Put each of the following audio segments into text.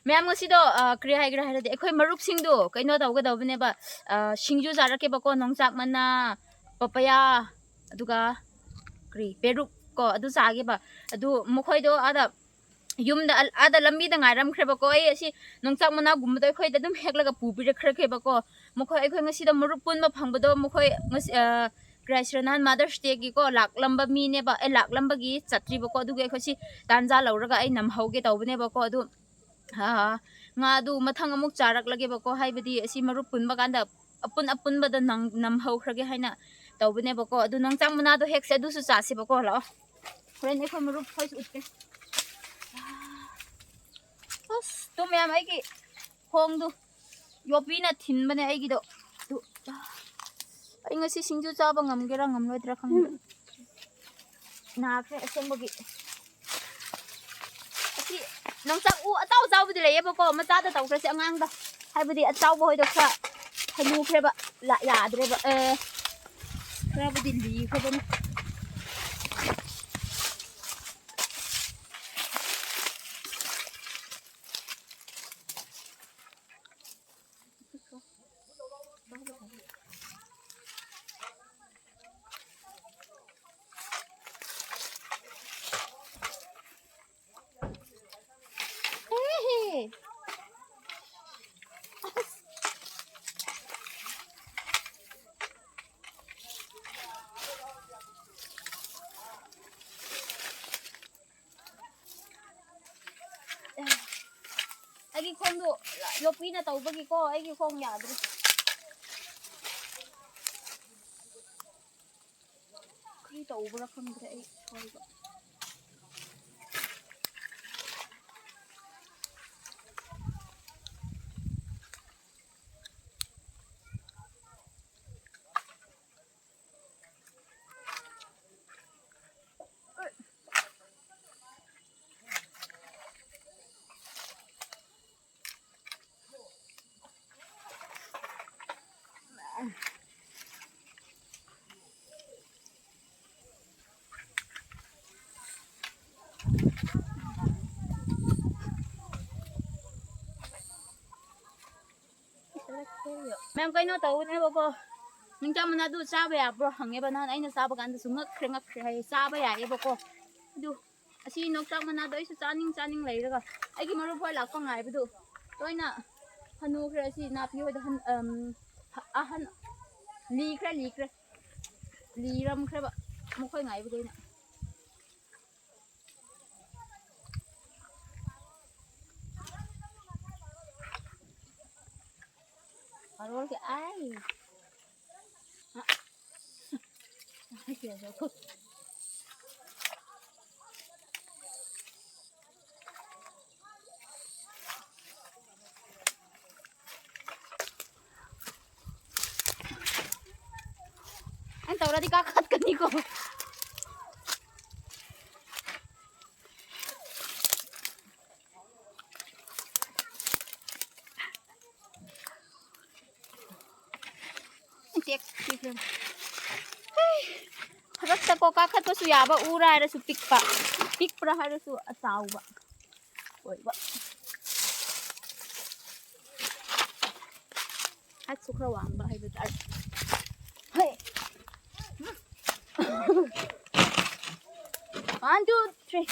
Ma'am ngasido kri haigra hairade eikhoi marup singdu kaino tawgadawbne ba shingju jarake ba ko nongchak mana papaya aduga kri peruk ko adu sage ba adu mokhoi do ada yumda ada lambi da ngairam khreba ko ai asi nongchak mana gumdo eikhoi da dum heklaga pupire khrekhe ba ko mokhoi eikhoi ngasido marup pun ma phangbodo mokhoi ngasi Krishnan Mother's Day gi ko laklamba mi ne ba laklamba gi chatri ba ko adu ge khosi tanja lauraga ai nam hauge tawbne ba ko adu ha nga du mathang amuk charak lage ba ko haibadi asi marup punba kanda apun bada nam hau khrage haina tawbne ba ko adu nang chamuna do hek se du su chase ba ko la friend ekho marup phais utte as to me am ai ki hong du yopi na thin bane ai gi do du ai ngasi singju chaba ngamgera ngamloidra khang na kre asengbogi nongchak u atau zau budi le ba ko macha da taw krasi angang da haibudi atau bo hoido kha hanu khreba la ya dre ba kra budi li khaba ni Agi khong do yopi na taw bagi ko agi khong ya dre kri taw bra kham dre ai khoi ba Ma'am kaino taw ne ba ko ning cham na du chaba ya bro hange ba nan aina chaba kan su ngak khre hai chaba ya e ba ko du asi nok chak mana do isu chaning leiraga ai gi maru phoi lak pa ngai bu du toina hanu khre asi na pi hoi da han han li khre li ram khre ba mo khoi ngai bu deina arol ke ai kìa rồi thôi anh tàu ra đi cá khát cái nico anh tiếc đi rasta ko kakhat pa suya ba ura ra su pik pra ha ra su asaw ba oi ba hat su krawang ba hay ba tar hey 1 2 3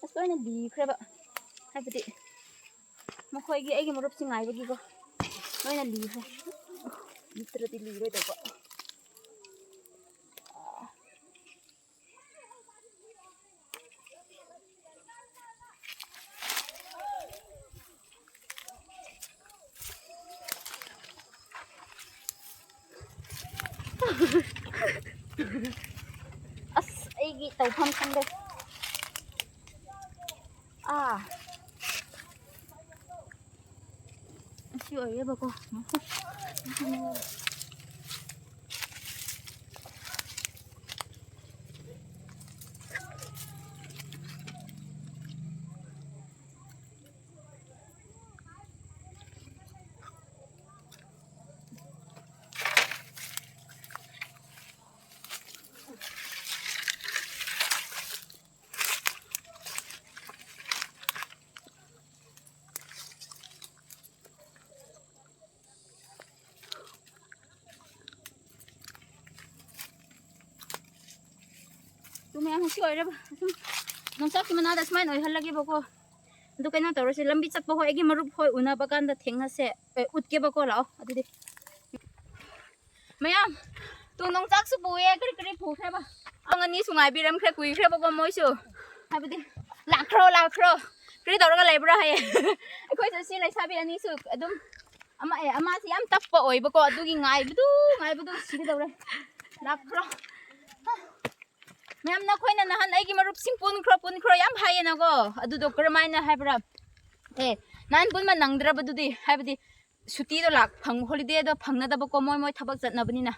asoi na di khre ba hay ba ti mo khoi gi ai gi morup singai ba gi ko noi na li khre literally libre da ba as ai gi tau pham sang de si oi ba ko mayam si oi ra ba nong sak ki mana da smai noi hal lagi ba ko adu kaino tawra se lambi chat ba hoi gi marup hoi una ba kan da thengna se ut ke ba ko lao adu de mayam tu nong sak su bu ye kri kri phu kre ba ang ani sungai bi ram kre kui kre ba ko moi su ha ba de la kro kri tawra ga lebra ha ye khoi se si lai sa bi ani su adum ama si am tap pa oi ba ko adu gi ngai bu si ke tawra la kro mayam na khoi na han ai gi marup sing pun kro yam ha ye na go adu do kramai na ha bra nan pun ma nang dra ba du di ha ba di suti do lak phang holiday do phang na da ba ko moi thabak chat na bani na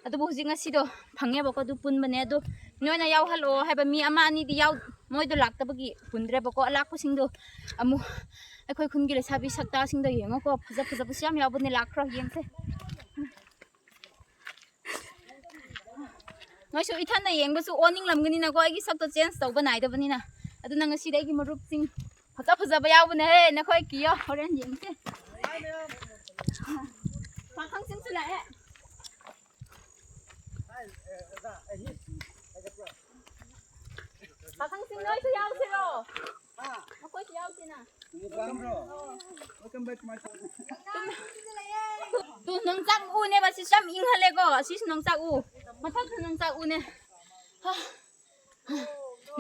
adu bu jinga si do phange ba ko du pun bane adu noi na yaw halo ha ba mi ama ani di yaw moi do lak ta ba gi pundre ba ko lak ko sing do amu eikhoi khun gi le sabi sakta sing do yengo ko phaja bu siam yaw bani lak kro yeng se noi su ithan na yeng ba su oning lam gani na ko ai gi sak to change to ba nai da bani na adu na ngasi dai gi marup sing phaja ba yaw bane he na khoi ki yo horen yeng se Pakang sing sila Pakang sing noi sayaw siro. Ako sayaw sina. Welcome back to my channel. Tu nong sak u ne ba si sam ing hale go si nong sak u. Mathak nong sak u ne.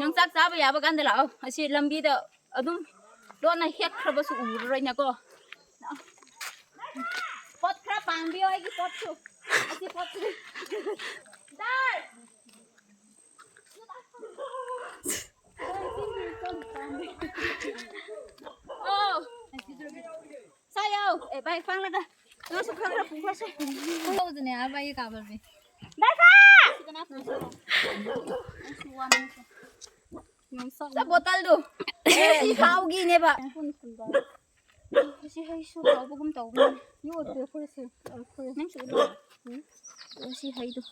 Nong sak sa ba ya ba kan de lao. Asi lambi da adum do na hek khra ba su u roi na go. Pot khra pang bi oi ki pot su asi pot su dai oh sayo bai phang la da nó su khra pu khra se lâu rồi nè bay cả rồi đi dai pha sa botol do si phao gi ne ba si hay su tàu bugum tàu yêu tuyệt vời sự nang su do si hay do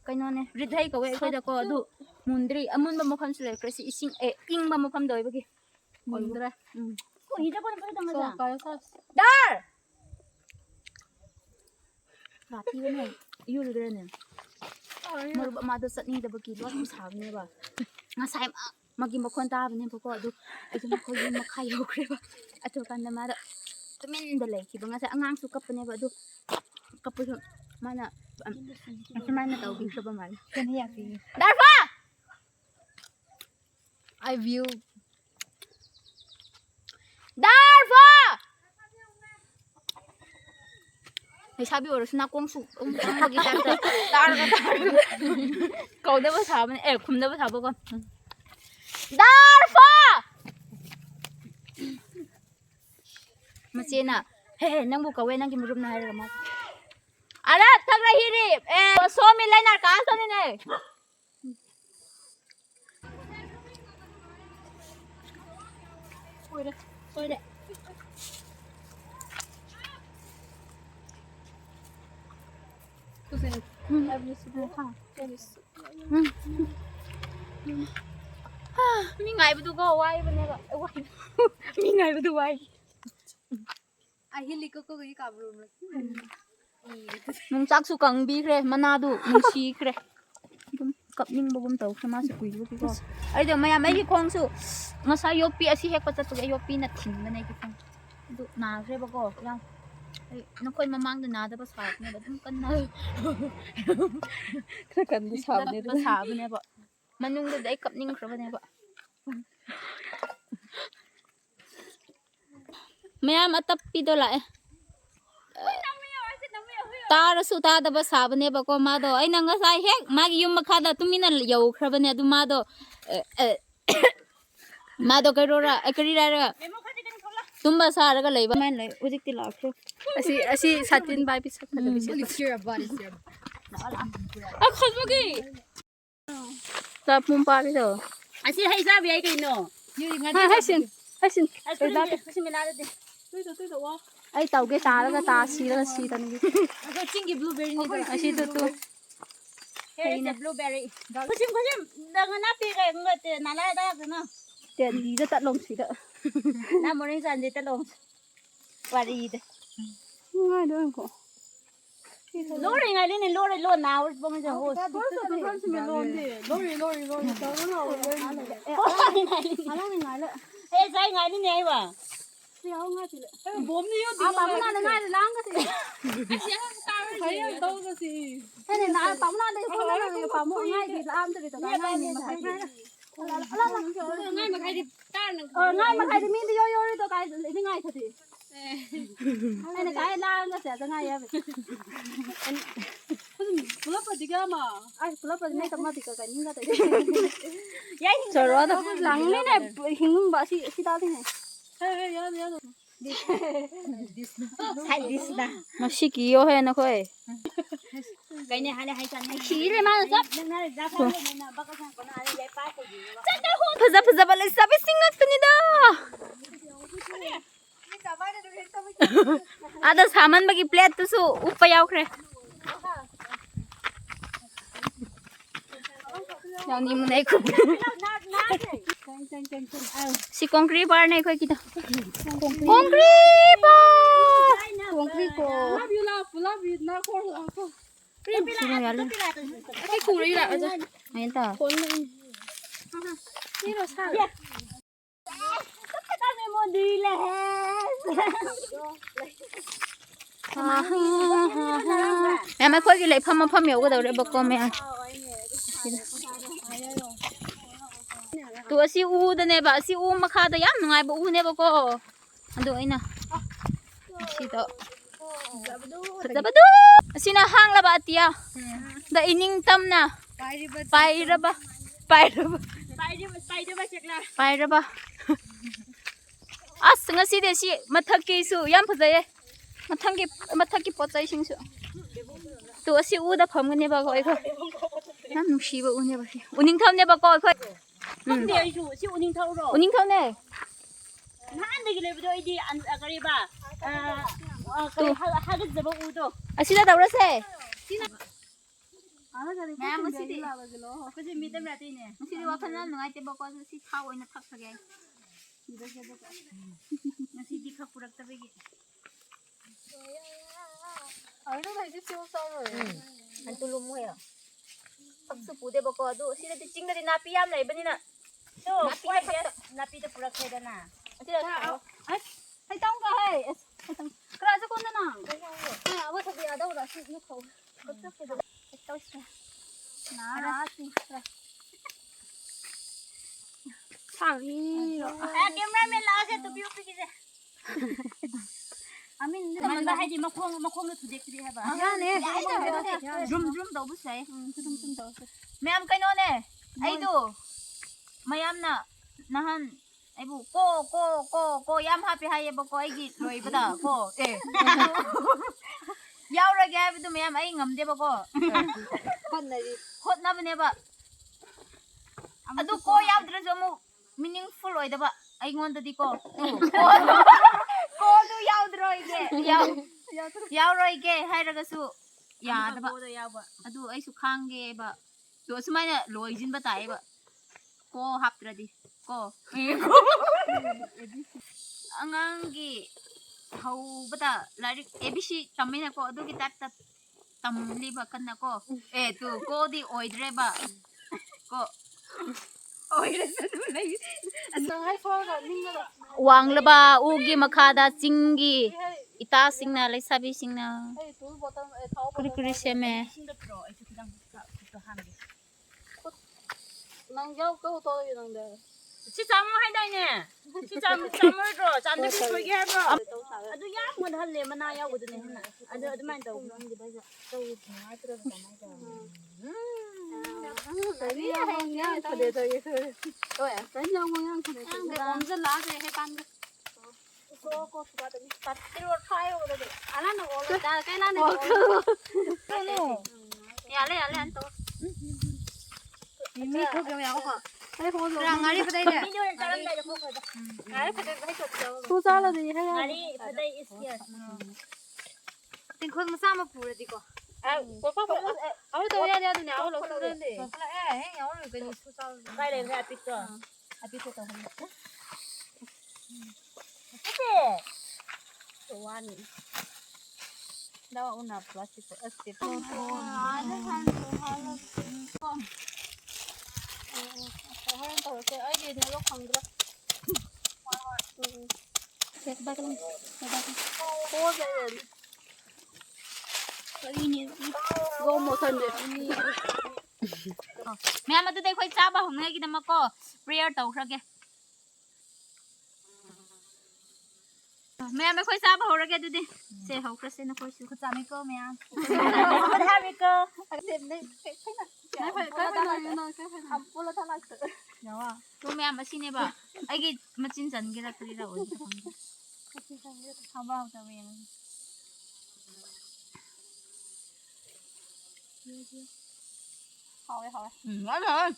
cái nó này rid hay ko eikhoi da ko du mundri amun ba mo kham su le kresi ising ing ba mo kham doi ba gi mundra ko hi da ko ba dang so ga cái sao dar ra ti ne yul gre ne mar ba ma do sat ni da ba ki lo su sa ne ba nga sai magi mo khon ta ba ne ba ko du ai ma ko yim ma khai ho kre ba atu kan da ma da tumin da le ki ba nga sa angang su kap ne ba du kap pu mana mana tau bi ba mal cái này gì dar fa I view dar fa ai sabi oro sna kong su magi ta dar kau da ba sa ba ne khum da ba sa ba ko dar fa Macena, hey, nang buka we nang kimurum na hari ramat. Ada tak lagi ni, so milai nak kas ni ni. Oi deh. tu sẽ every single ha Mi ngai betul kau wai bener kau. Wai, mi ngai betul wai. I hili ko cái cả room rồi Nung sak su kang bi kre, mana du, nung si kre. Kap ning babum tau kre masuk kui lu ko. Ai de maya mai kong su. Ngasa yopi asi hek patat tu yopi na ting na nei ki kong. Du na kre ba ko yang. Ai no koi mamang du na da ba sa ne ba dum kan na. cái cần đi Sa ne ba sa ba ne ba. Manung du dai kap ning kre ba ne ba. Mayam atap pi do la tar su ta da ba sa ba ne ba ko ma do ai na nga sai hek ma gi yum ma kha da tumina yau khra ba ne du ma do ka ro ra akri ra ra tum ba sa ra ga lei ba man lei ujik ti la khro asi satin bai pi sak da bi se it's your body it's your a khos ba gi sa pum pa ri do Asi hay sabi ay kay no. hai sin Asi na kasi minada de. ai tau ge ta ra ga ta si ta ni Ako chingi blueberry ni. asi tu Here is a blueberry. Kasi dengan napi kay ngot nalada ka no. tiền gì rất tận lồng chỉ đỡ Na mo rin sa dito long. Wari de. ngay đó em có Lori ngay lên này lori luôn nào bông giờ hồ. Ê dây ngay lên này bà. ngay mà khai thì mình đi yo đi tôi cái lấy ngay thật thì này cái la nó sẽ ngay vậy club gì cơ mà ai club này tao mà thì cái những cái đấy 저러 다 랑면에 흰 맛이 시다네 Hay đi xí nó xí kìa hay nó khơi cái này hay là hay chăn này. khí lên mà sắp Nên là ra phong lên là bác sang con ai lấy phái cái gì. ph자 ph자 발레 사비 싱겁습니다 아다 사만박이 플레트 수 우빠야오 그래 양님 này cũng si concrete bar này khơi kita concrete bar concrete ko sino yalo cái củ đấy là ayun ta Kami mo diles. mẹ mấy khối cái lấy phăm miểu cái đầu đấy bọc con mẹ tụi si u đây nè bà si u mà khá đây ám ngay bộ u nè bọc cô anh đuổi nè si đó thật badu si na hang là bà tia da ining tâm nè bay ra ba Tay đi ba check la. bay ra ba 아, ngasi de si mathaki su yam phajai mathaki pochai sing su to si u da pham ne ba ko ko nam nu shi ba u ne ba si uning tham ne ba ko ko Không điều chủ siêu ninh thâu rồi. uning tham ne Nó ăn được cái này rồi đi ăn cái ba. Cái hai cái gì bao udo. asida da ra se mẹ mới xí đi Cái gì mi tâm là tin nè. si di wa khan nam ngai te ba ko si thao ina thak thage Nasi di khắc purak tabi ki. ở đâu này siêu sâu rồi an tulum mo ya thak su pu de ba ko du si de ching da na pi yam lai ba ni na Đó, quay phía napi the purak hay đó na. asida hay tông cả hay cái này sẽ con thế nào à bữa thật là đâu là xịt nước khẩu có chút cái đó tôi sẽ ná xịt thằng đi rồi Cameraman lao sẽ tụi biểu cái gì. mình Mình ba hay gì mà không được thủ cái gì hả bà? ra nè rum đâu bu sai 좀 더. mayam kaino ne ai du mayam na nahan ai bu ko yam happy hai ba ko ai gi loi ba da ko yaw ra ga bu mayam ai ngam de ba ko con này hot na ba ne ba adu ko yaw dra jo mu meaningful oi da ba ai ngon da di ko ko du yaw dra ige yaw roi ge hai ra ga su ya da ba adu ai su khang ge ba to sumaina loijin ba tai ba ko haptradi ko angangi hau bata larik abc tamina ko adu ki tat tamli ba kanna ko tu ko di oidre ba ko oidre sa du lai anh hay phô rồi nhưng mà wang la ba ugi makhada chingi ita singna lai sabi singna hey tú bottom tháo kuri kuri seme Sinda pro itu kita ham. năng dâu câu tôi năng đề Si chamo hay đây nè. Si chamo rồi, chamo cái thôi cái bro. Adu ya mun hal le mana ya udu ne hana. Adu man đâu. cái gì hay nhá thôi để thôi tôi à cái nhau ngang thôi để ông rất lá này hay pan cô suka tadi tapi luar kaya udah deh anak nak olah cái lan này ya le anto ini kok yang apa hay phô rồi ngari pada ini Video yang jalan dah aku kau. ngari pada hay chụp thu ra là gì hay Hari pada is here. tình khôn mà sao mà phù được gì cô cô pháp áo tôi ra tôi áo lẩu tôi lên đi hay áo rồi cái gì thu sao Kai le hai picture. abi ko to Oke. tuan Daw una plastic asip. Horan tawse ai di na lo khangra. Set ba kan. Ko ba yan. Ini go mo san de. Mẹ mà tôi đây khoai chaba hôm nay cái mà có prayer tàu ra kìa. Mẹ mà khoai chaba hồi ra kìa tôi đi. Sẽ học ra sẽ nó khoai siêu chaba mấy cơ mẹ. Có thay mấy cơ. Asip đấy. Cái phải ham pula thala. Yawa. Tôi mẹ mà xin này bà. Ai cái mà chín dần cái là cái là ổn. Không bao giờ về. Hỏi. Ngon rồi.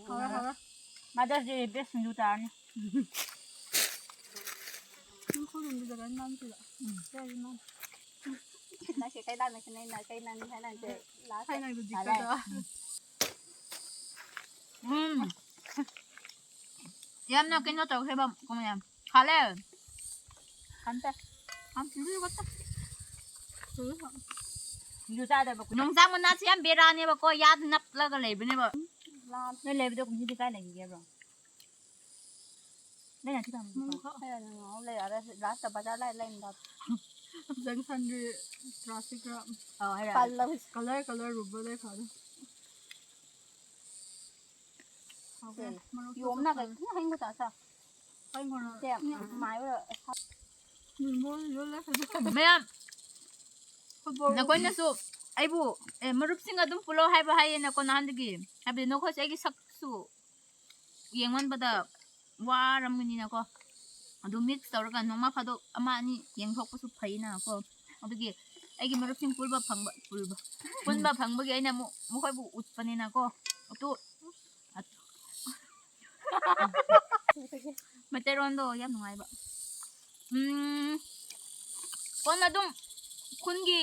Hỏi. Mà đây thì biết sinh ra nè. Không dùng được cái năm gì ạ. Cái năm. Nó chỉ cái đan này cái này là cái này hay là cái lá hay là gì cái đó. Em nó cái nó trâu hay bông con em. Khá lẹ. Ăn ta. Ăn chín rồi quá. Dù ra đây mà Nông sang mình nói xem bê ra nè bà coi giá nắp là cái lề bên này bà. làm Nó lề bên đó cũng như cái này kia rồi. Đây là thứ nào? hay là nó lấy ở đây lá sả bát lại lên đó. Dân thân đi traffic ram. Hay là Color rubber đây phải. Yếm na cái hành của ta sao? Anh còn Đẹp mái rồi. mình mua lấy phải. mẹ nó coi nó số ai bu marup singa dum pulo hay ba hay na ko na handigi habi no ko sai sak su yengman bada waram ni na ko adu mix tawra ka noma phado ama ni yeng thok pa su phai na ko adigi ai gi marup sing pulba punba phangba gi aina mo khoi bu utpani na ko tu materon do yam ngai ba kon na dum kungi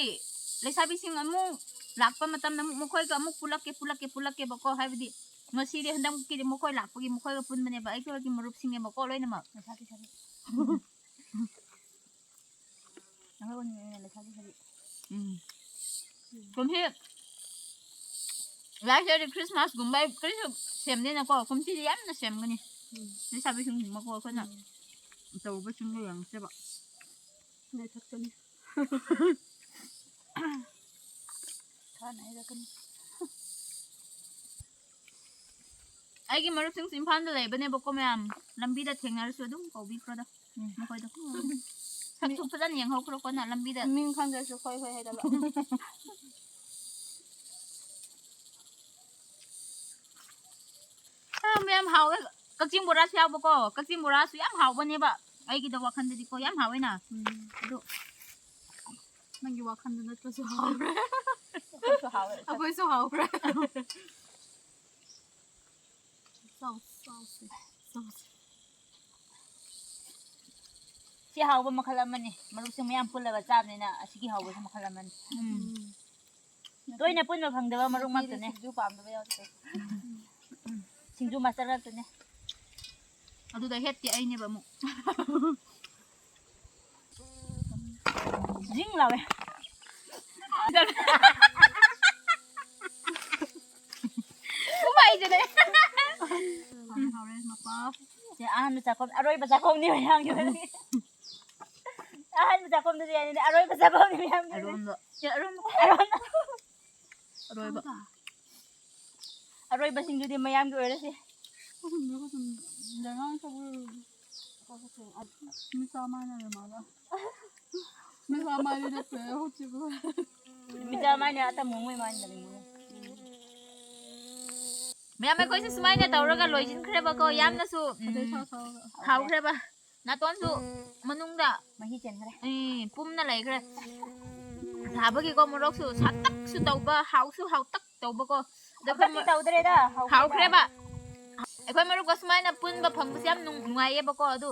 lesabisin among lakpa matam na mukoy ka amok pulake bako habdi ngasi di handang kiri mukoy lakpagi mukoy ka pun mane ba ay ko lagi marup singe bako loy na ma sabi nang ko ni sabi kom he last year Christmas gumbay Christmas sem din ako kom si yam na sem gani lesabisin mako ko na tàu ba chung yang se ba Này thật cần. ai cái marup sing simpan dale bane bako ma'am lambi da thengnar su dum ko bi pro da mo koy da sak thuk padan yang hok ro ko na lambi da Mình không được khơi hay đâu. ma'am haw các chim bora siaw bako các chim bora su yam haw bane ba ai ki da wakhan da di ko yam haw ina do Mình cái khăn nó cho số hào rồi. Số hào. À với số hào rồi. Sauce. si haw ba makhalaman ni marup sing mayam pula ba cham ni na asigi haw ba makhalaman toy na pun ma phang da ba marup mak ne Ju pam da ba. singju master ra ne adu da het ti ai ne ba mu jing lawe Kumai je deh. Hào đây mà pa. Ya an baca kom aroi baca kom ni yang yo. An baca kom tu dia ni aroi baca kom ni yang. Aron do. Ya aron. Aroi ba. Aroi basing ju di mayam go ere si. Jangan kabur. Misama na mala. Misama ni de pe ho chi bu. Bisa main ya ata mungui main dari mu. Mayam mai koi se smai na tawra ga loijin khreba ko yam na su. Đây sao sao. Hau khreba. Na ton su manung da Mahi chen khare. pum na lai khre. Sabagi ko morok su satak su tawba hau su hau tak tawba ko. Da Dapat ko tahu dere dah. hau khreba. Eikhoi marup ko smai na pun ba phang siam nungai ba ko adu.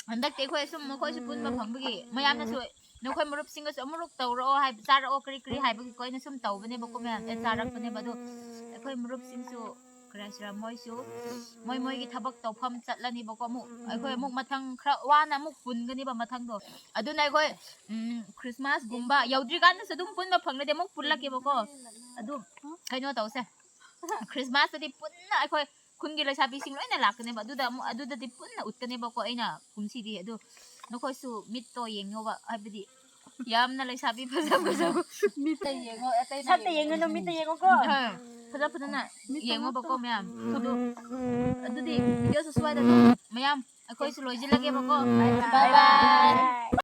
Handak te khoi sum khoi su pun ba phang bagi mayam na su no khoi marup singa su amuruk tawro hai chara o kri kri hai bagi koi na sum taw bane ba ko me charak bane ba do eikhoi marup sing su ꯀ꯭ꯔꯦꯁꯔ ꯃꯣꯏꯁꯨ ꯃꯣꯏꯒꯤ ꯊꯕꯛ ꯇꯧꯐꯝ ꯆꯠꯂꯅꯤꯕꯀꯣ ꯑꯃꯨꯛ ꯑꯩꯈꯣꯏ ꯑꯃꯨꯛ ꯃꯊꯪ ꯈꯔ ꯋꯥꯅ ꯑꯃꯨꯛ ꯄꯨꯟꯒꯅꯤꯕ ꯃꯊꯪꯗꯣ ꯑꯗꯨꯅ ꯑꯩꯈꯣꯏ ꯈ꯭ꯔꯤꯁꯃꯥꯁꯒꯨꯝꯕ ꯌꯧꯗ꯭ꯔꯤꯀꯥꯟꯗꯁꯨ ꯑꯗꯨꯝ ꯄꯨꯟꯕ ꯐꯪꯂꯗꯤ ꯑꯃꯨꯛ ꯄꯨꯜꯂꯛꯀꯦꯕꯀꯣ ꯑꯗꯨ ꯀꯩꯅꯣ ꯇꯧꯁꯦ ꯈ꯭ꯔꯤꯁꯃꯥꯁꯇꯗꯤ ꯄꯨꯟꯅ ꯑꯩꯈꯣꯏ ꯈꯨꯟꯒꯤ ꯂꯩꯁꯥꯕꯤꯁꯤꯡ ꯂꯣꯏꯅ ꯂꯥꯛꯀꯅꯦꯕ ꯑꯗꯨꯗꯗꯤ ꯄꯨꯟꯅ ꯎꯠꯀꯅꯦꯕꯀꯣ ꯑꯩꯅ ꯀꯨꯝꯁꯤꯗꯤ ꯑꯗꯨ ꯅꯈꯣꯏꯁꯨ ꯃꯤꯠꯇꯣ ꯌꯦꯡꯉꯣꯕ ꯍꯥꯏꯕꯗꯤ ꯌꯥꯝꯅ ꯂꯩꯁꯥꯕꯤ ꯐꯖꯕ 밑에 얘가 어때나 ꯁꯠꯇ ꯌꯦꯡꯒꯅꯨ ꯃꯤꯠꯇ ꯌꯦꯡꯉꯣꯀꯣ ꯐꯖꯅ ꯌꯦꯡꯉꯣꯕꯀꯣ ꯃꯌꯥꯝ ꯑꯗꯨꯗꯤ ꯚꯤꯗꯤꯑꯣꯁꯨ ꯁ꯭ꯋꯥꯏꯗ ꯃꯌꯥꯝ ꯑꯩꯈꯣꯏꯁꯨ ꯂꯣꯏꯁꯤꯜꯂꯒꯦꯕꯀꯣ 바이바이